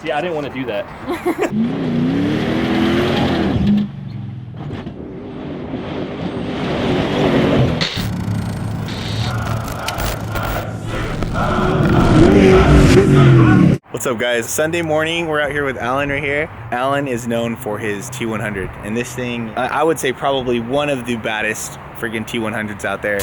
See, I didn't want to do that. What's up, guys? Sunday morning, we're out here with Alan right here. Alan is known for his T100, and this thing, I would say probably one of the baddest friggin' T100s out there.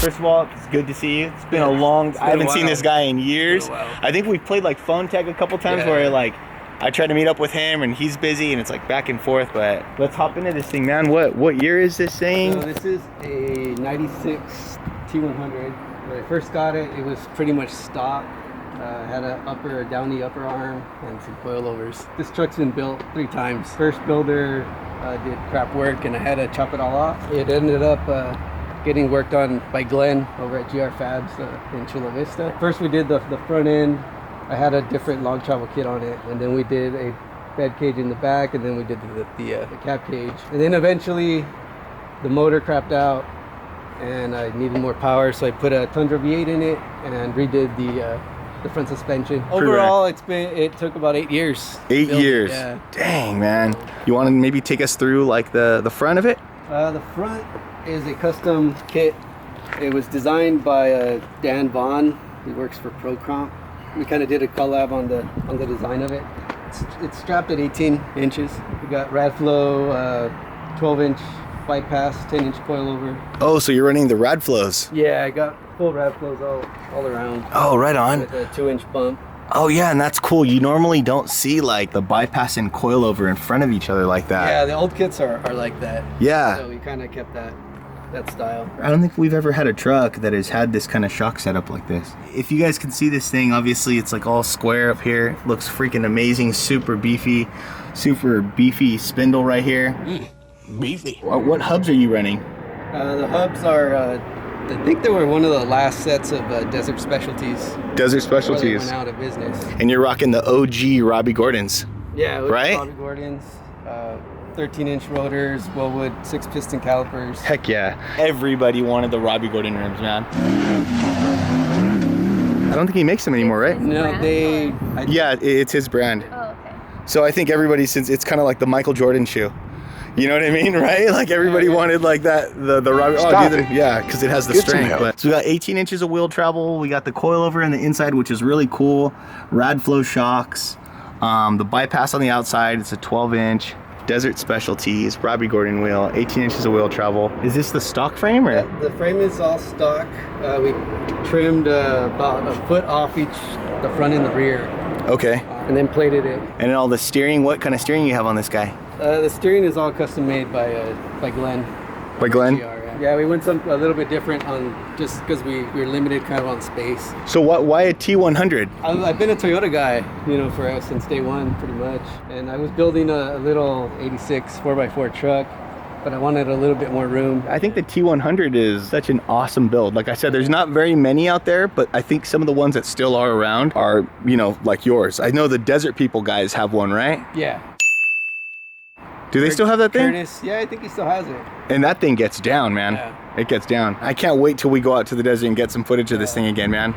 First of all, it's good to see you. It's been a long, I haven't seen this guy in years. I think we've played like phone tag a couple times where like, I tried to meet up with him and he's busy and it's like back and forth, but let's hop into this thing, man. What year is this thing? So this is a 96 T100. When I first got it, it was pretty much stock. Had a downy upper arm and some coilovers. This truck's been built 3 times. First builder did crap work and I had to chop it all off. It ended up getting worked on by Glenn over at GR Fabs in Chula Vista. First we did the front end. I had a different long travel kit on it, and then we did a bed cage in the back, and then we did the cab cage. And then eventually the motor crapped out and I needed more power, so I put a Tundra V8 in it and redid the front suspension. Overall, it took about 8 years. 8 years? Yeah. Dang, man. You want to maybe take us through like the front of it? The front is a custom kit. It was designed by Dan Vaughn. He works for ProComp. We kind of did a collab on the design of it. It's strapped at 18 inches. We got Radflow 12-inch bypass, 10-inch coilover. Oh, so you're running the rad flows? Yeah, I got full Radflows all around. Oh, right on. With a 2-inch bump. Oh yeah, and that's cool. You normally don't see like the bypass and coilover in front of each other like that. Yeah, the old kits are like that. Yeah. So we kind of kept that style. I don't think we've ever had a truck that has had this kind of shock setup like this. If you guys can see this thing, obviously it's like all square up here. Looks freaking amazing, super beefy spindle right here. Beefy. What hubs are you running? The hubs are, I think they were one of the last sets of Desert Specialties. Desert Specialties. They went out of business. And you're rocking the OG Robbie Gordons. Yeah, right? Robbie Gordons. 13-inch rotors, Wellwood 6-piston calipers. Heck yeah. Everybody wanted the Robbie Gordon rims, man. I don't think he makes them anymore, right? No, yeah, it's his brand. Oh, okay. So I think everybody, since it's kind of like the Michael Jordan shoe. You know what I mean, right? Like everybody wanted like that, the Robbie. Yeah, because it has the strength. But, so we got 18 inches of wheel travel. We got the coilover on the inside, which is really cool. Radflow shocks. The bypass on the outside, it's a 12-inch. Desert Specialties, Robbie Gordon wheel, 18 inches of wheel travel. Is this the stock frame or? Yeah, the frame is all stock. We trimmed about a foot off the front and the rear. Okay. And then plated it. And then all the steering, what kind of steering you have on this guy? The steering is all custom made by Glenn. By Glenn? Yeah, we went a little bit different on just because we were limited kind of on space. So why a T100? I've been a Toyota guy, since day one, pretty much. And I was building a little 86 4x4 truck, but I wanted a little bit more room. I think the T100 is such an awesome build. Like I said, there's not very many out there, but I think some of the ones that still are around are, like yours. I know the Desert People guys have one, right? Yeah. Do they still have that thing? Curtis, yeah, I think he still has it. And that thing gets down, man. Yeah. It gets down. I can't wait till we go out to the desert and get some footage of this thing again, man.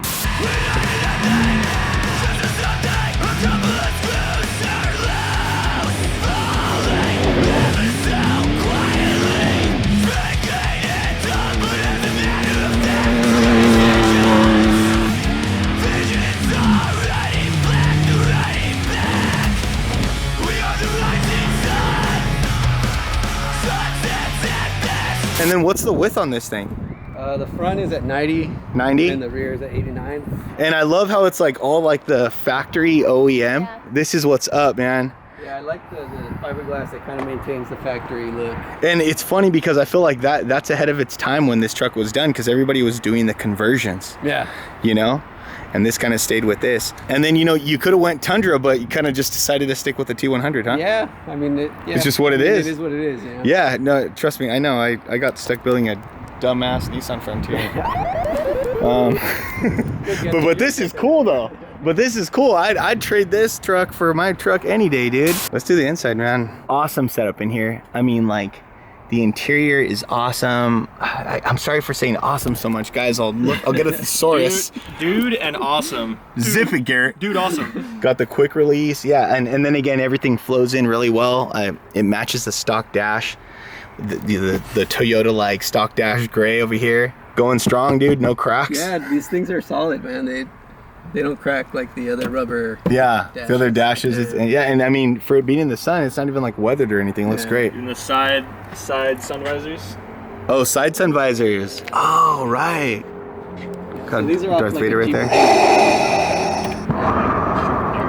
And then what's the width on this thing? The front is at 90. 90? And the rear is at 89. And I love how it's like all like the factory OEM. Yeah. This is what's up, man. Yeah, I like the fiberglass that kind of maintains the factory look. And it's funny because I feel like that's ahead of its time when this truck was done, because everybody was doing the conversions. Yeah. You know? And this kind of stayed with this. And then, you know, you could have went Tundra, but you kind of just decided to stick with the T100, huh? Yeah, I mean, it's just what it is. It is what it is, yeah. Yeah, no, trust me, I know. I got stuck building a dumbass Nissan Frontier. But this is cool, though. But this is cool. I'd trade this truck for my truck any day, dude. Let's do the inside, man. Awesome setup in here. I mean, like, the interior is awesome. I'm sorry for saying awesome so much, guys. I'll get a thesaurus. Dude and awesome. Zip it, Garrett. Dude, awesome. Got the quick release, yeah, and then again, everything flows in really well. It matches the stock dash, the Toyota like stock dash gray over here. Going strong, dude. No cracks. Yeah, these things are solid, man. They don't crack like the other rubber. Yeah, the other dashes. Yeah, and I mean, for it being in the sun, it's not even like weathered or anything. It looks great. And the side sun visors. Oh, side sun visors. Oh, right. So these are Darth Vader right there.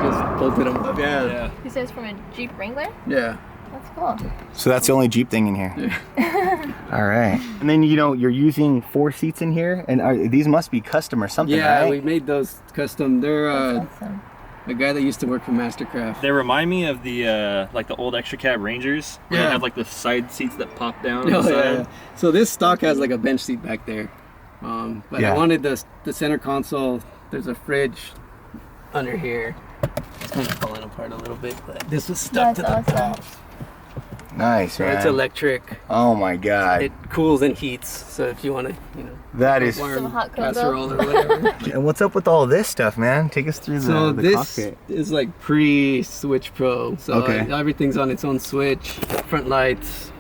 Just bolted them up. Yeah. He says from a Jeep Wrangler? Yeah. That's cool. So that's the only Jeep thing in here. Yeah. All right. And then, you know, you're using 4 seats in here, and these must be custom or something, yeah, right? we made those custom. They're Awesome. a guy that used to work for Mastercraft. They remind me of the like the old extra cab Rangers. Where they have like the side seats that pop down on the side. Yeah. So this stock has like a bench seat back there. But I wanted the center console. There's a fridge under here. It's kind of falling apart a little bit, but this was stuck to the top. Nice, man. It's electric. Oh my God. It cools and heats, so if you want to, you know, that is some hot casserole or whatever. And what's up with all this stuff, man? Take us through the this cockpit. Is like pre-Switch Pro, so everything's on its own switch. Front lights,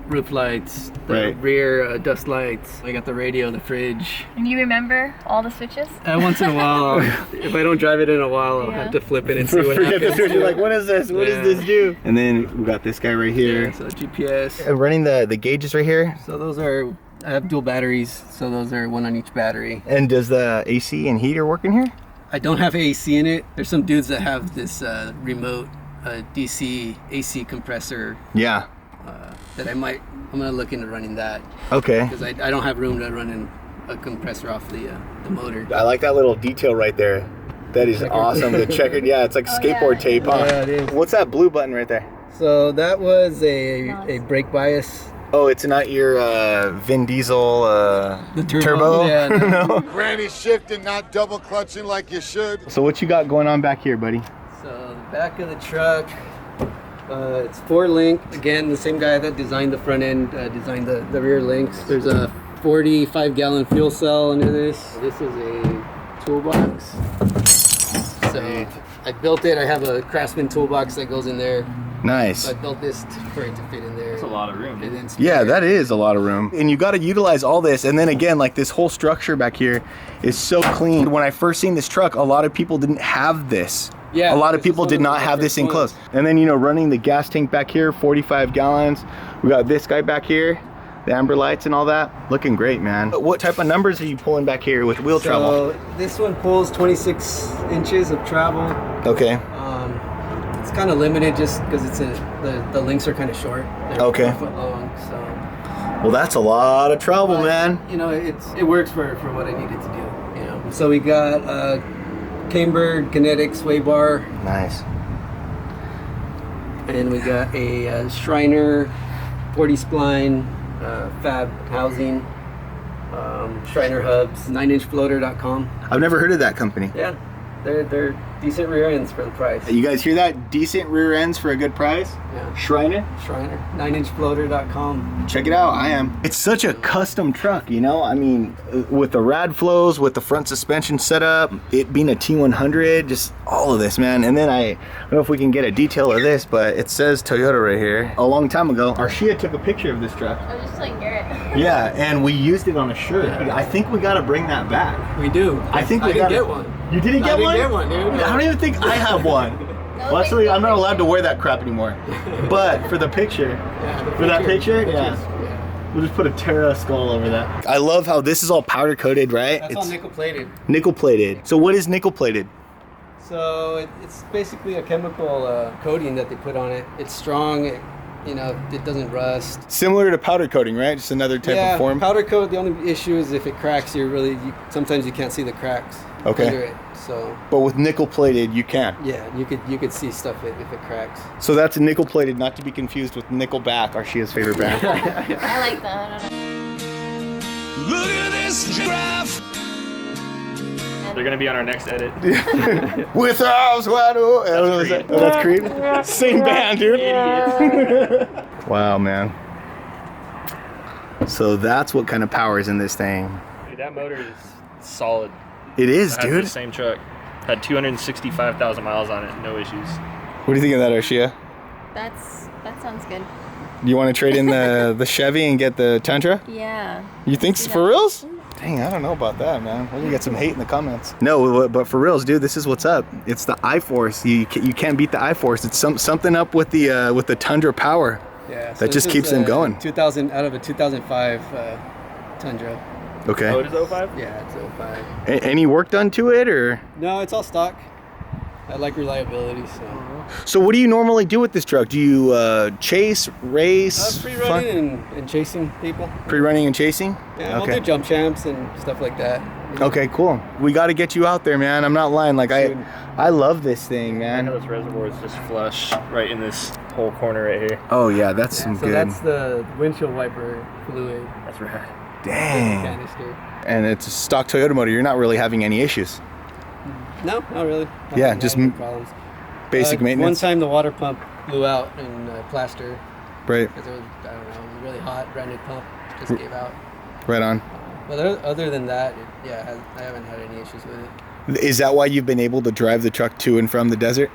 roof lights, the rear dust lights. I got the radio, the fridge. And you remember all the switches? Once in a while, if I don't drive it in a while, I'll have to flip it and see what happens. You're like, what is this? What does this do? And then we got this guy right here. Yeah, so GPS. Running the gauges right here. So those are, I have dual batteries, so those are one on each battery. And does the AC and heater work in here? I don't have AC in it. There's some dudes that have this remote DC AC compressor. Yeah. That I'm gonna look into running that. Okay. Because I don't have room to run in a compressor off the motor. I like that little detail right there. That is awesome. The checkered, yeah, it's like skateboard tape, huh? Yeah, it is. What's that blue button right there? So that was a brake bias. Oh, it's not your Vin Diesel the turbo? Yeah, no. Granny shifting, not double clutching like you should. So what you got going on back here, buddy? So the back of the truck, it's 4-link. Again, the same guy that designed the front end designed the rear links. There's a 45-gallon fuel cell under this. This is a toolbox. So I built it. I have a Craftsman toolbox that goes in there. Nice. So I built this for it to fit in there. That's a lot of room. Yeah, that is a lot of room. And you got to utilize all this. And then again, like this whole structure back here is so clean. When I first seen this truck, a lot of people didn't have this. Yeah, a lot of people did not have this enclosed. And then, you know, running the gas tank back here, 45 gallons. We got this guy back here, the amber lights and all that. Looking great, man. What type of numbers are you pulling back here with wheel travel? So this one pulls 26 inches of travel. Okay. It's kind of limited just because it's the links are kind of short. They're 4 foot long, so. Well, that's a lot of travel, man. You know, it works for what I needed to do. You know, so we got cambered kinetic sway bar. Nice. And we got a Shriner 40 spline fab housing. Shriner hubs. 9inchfloater.com. I've never heard of that company. Yeah, they're decent rear ends for the price. You guys hear that? Decent rear ends for a good price? Yeah. Shriner? 9inchfloater.com. Check it out, I am. It's such a custom truck, you know? I mean, with the rad flows, with the front suspension setup, it being a T100, just all of this, man. And then I don't know if we can get a detail of this, but it says Toyota right here. A long time ago, Arshia took a picture of this truck. I was just telling Garrett. Yeah, and we used it on a shirt. Yeah. I think we gotta bring that back. We do. I think I didn't get one. You didn't get one? I didn't get one, dude. I don't even think I have one. Well, actually, I'm not allowed to wear that crap anymore. But for the picture, yeah, for that picture, yeah. We'll just put a TERRA skull over that. I love how this is all powder coated, right? That's all nickel plated. Nickel plated. So what is nickel plated? So it's basically a chemical coating that they put on it. It's strong. It doesn't rust. Similar to powder coating, right? Just another type of form. Powder coat. The only issue is if it cracks, sometimes you can't see the cracks under it. So. But with nickel plated, you can. Yeah, you could see stuff if it cracks. So that's nickel plated, not to be confused with Nickelback, Arshia's favorite band. I like that. Look at this giraffe. They're gonna be on our next edit. With arms wide open. Oh, that's Creed. Same band, dude. Wow, man. So that's what kind of power is in this thing. Dude, that motor is solid. It is, I had dude. the same truck. Had 265,000 miles on it, no issues. What do you think of that, Arshia? That sounds good. You want to trade in the Chevy and get the Tundra? Yeah. You think for reals? Dang, I don't know about that, man. We're gonna get some hate in the comments. No, but for reals, dude, this is what's up. It's the I-Force. You can't beat the I-Force. It's something up with the Tundra power. Yeah. That just keeps them going. 2000 out of a 2005 Tundra. Okay. Oh, it is 05? Yeah, it's 05. Any work done to it, or? No, it's all stock. I like reliability, so. So what do you normally do with this truck? Do you chase, race? Pre-running and chasing people. Pre-running and chasing? Yeah, okay. I'll do jump champs and stuff like that. Okay, cool. We got to get you out there, man. I'm not lying. Like I love this thing, man. This reservoir is just flush right in this whole corner right here. Oh yeah, that's some so good. That's the windshield wiper fluid. That's rad. Dang. Canister. And it's a stock Toyota motor. You're not really having any issues. No, not really. Yeah, just problems. Basic maintenance. One time the water pump blew out in plaster. Right. Because it was, I don't know, it was really hot. Brand new pump just gave out. Right on. But other than that, I haven't had any issues with it. Is that why you've been able to drive the truck to and from the desert?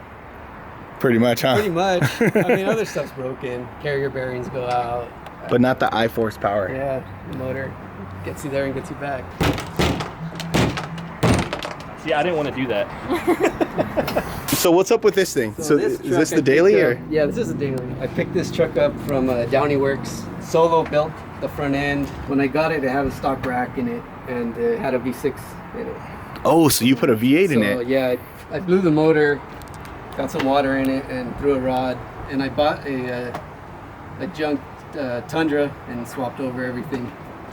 Pretty much, huh? Pretty much. I mean, other stuff's broken. Carrier bearings go out. But not the I-Force power. Yeah, the motor gets you there and gets you back. See, I didn't want to do that. So what's up with this thing? So is this the daily or? Yeah, this is the daily. I picked this truck up from Downey Works. Solo built the front end. When I got it, it had a stock rack in it, and it had a V6 in it. Oh, so you put a V8 in it? Yeah, I blew the motor, got some water in it, and threw a rod. And I bought a junk Tundra and swapped over everything.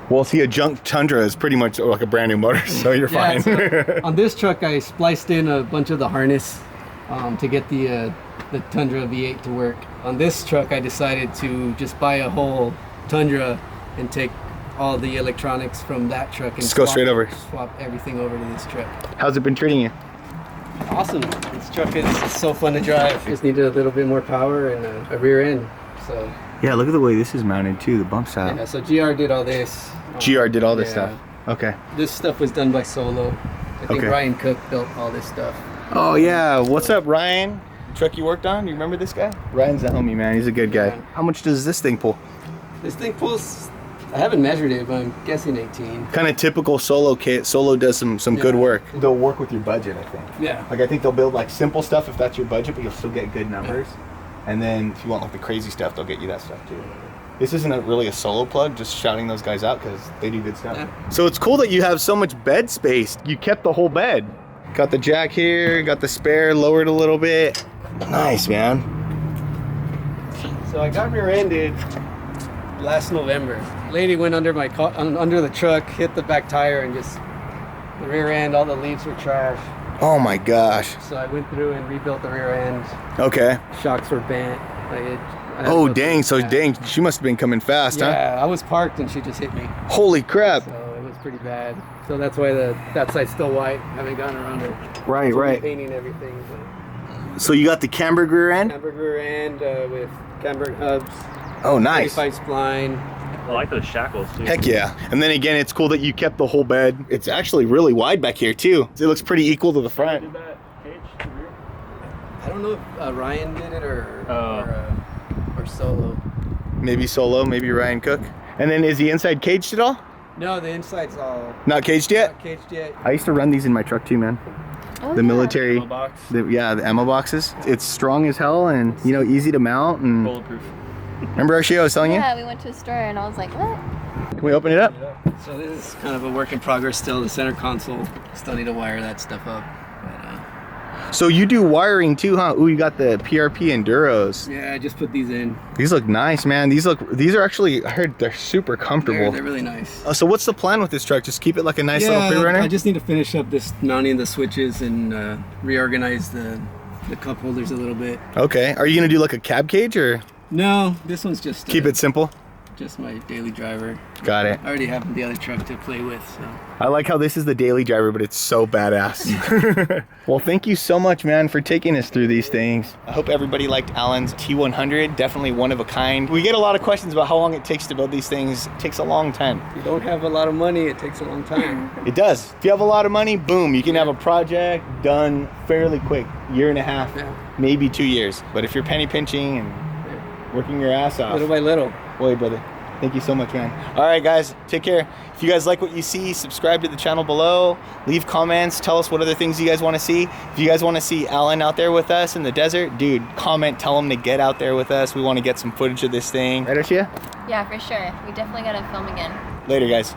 Well, see, a junk Tundra is pretty much like a brand new motor, so you're fine. So on this truck, I spliced in a bunch of the harness to get the Tundra V8 to work. On this truck, I decided to just buy a whole Tundra and take all the electronics from that truck and just go straight over. Swap everything over to this truck. How's it been treating you? Awesome. This truck is so fun to drive. Just needed a little bit more power and a rear end. So. Yeah, look at the way this is mounted too. The bumps out. Yeah, so GR did all this. GR did all this stuff. Okay. This stuff was done by Solo. I think Okay. Ryan Cook built all this stuff. Oh yeah, what's up, Ryan? Truck you worked on? You remember this guy? Ryan's a homie, man. He's a good guy. Yeah. How much does this thing pull? This thing pulls, I haven't measured it, but I'm guessing 18. Kind of typical Solo kit. Solo does some good work. They'll work with your budget, I think. Yeah. Like I think they'll build like simple stuff if that's your budget, but you'll still get good numbers. And then if you want like the crazy stuff, they'll get you that stuff too. This isn't really a Solo plug, just shouting those guys out because they do good stuff. Yeah. So it's cool that you have so much bed space. You kept the whole bed. Got the jack here, got the spare lowered a little bit. Nice, man. So I got rear-ended last November. Lady went under my under the truck, hit the back tire, and just the rear end, all the leaves were trash. Oh my gosh. So I went through and rebuilt the rear end. Okay. Shocks were bent. Oh dang, so dang, she must have been coming fast, huh? Yeah, I was parked and she just hit me. Holy crap. So it was pretty bad. So that's why that side's still white. Haven't gotten around it. Right, right. Painting everything. So you got the camber rear end? Camber rear end with camber hubs. Oh, nice. 35 spline. I like those shackles too. Heck yeah. And then again, it's cool that you kept the whole bed. It's actually really wide back here too. It looks pretty equal to the front. Did that cage to the rear? I don't know if Ryan did it or Solo. Maybe Solo, maybe Ryan Cook. And then is the inside caged at all? No, the inside's all Not caged yet? not caged yet. I used to run these in my truck too, man. Oh, The yeah. military, Ammo box. the ammo boxes. It's strong as hell and, easy to mount and Bulletproof. Remember Arshia, I was telling you? Yeah, we went to a store and I was like, what? Can we open it up? So this is kind of a work in progress still. The center console, still need to wire that stuff up. But, So you do wiring too, huh? Ooh, you got the PRP Enduros. yeah, I just put these in. These look nice, man. These are actually, I heard they're super comfortable. They're really nice. So what's the plan with this truck? Just keep it like a nice little pre-runner? I just need to finish up this mounting the switches and reorganize the cup holders a little bit. Okay. Are you gonna do like a cab cage or No, this one's just keep it simple? Just my daily driver. Got it. I already have the other truck to play with, so. I like how this is the daily driver, but it's so badass. Well, thank you so much, man, for taking us through these things. I hope everybody liked Alan's T100. Definitely one of a kind. We get a lot of questions about how long it takes to build these things. It takes a long time. If you don't have a lot of money, it takes a long time. It does. If you have a lot of money, boom, you can have a project done fairly quick. Year and a half, maybe 2 years. But if you're penny pinching and working your ass off. Little by little. Boy, brother. Thank you so much, man. All right, guys, take care. If you guys like what you see, subscribe to the channel below. Leave comments. Tell us what other things you guys want to see. If you guys want to see Alan out there with us in the desert, dude, comment. Tell him to get out there with us. We want to get some footage of this thing. Right, Arshia? Yeah, for sure. We definitely gotta film again. Later, guys.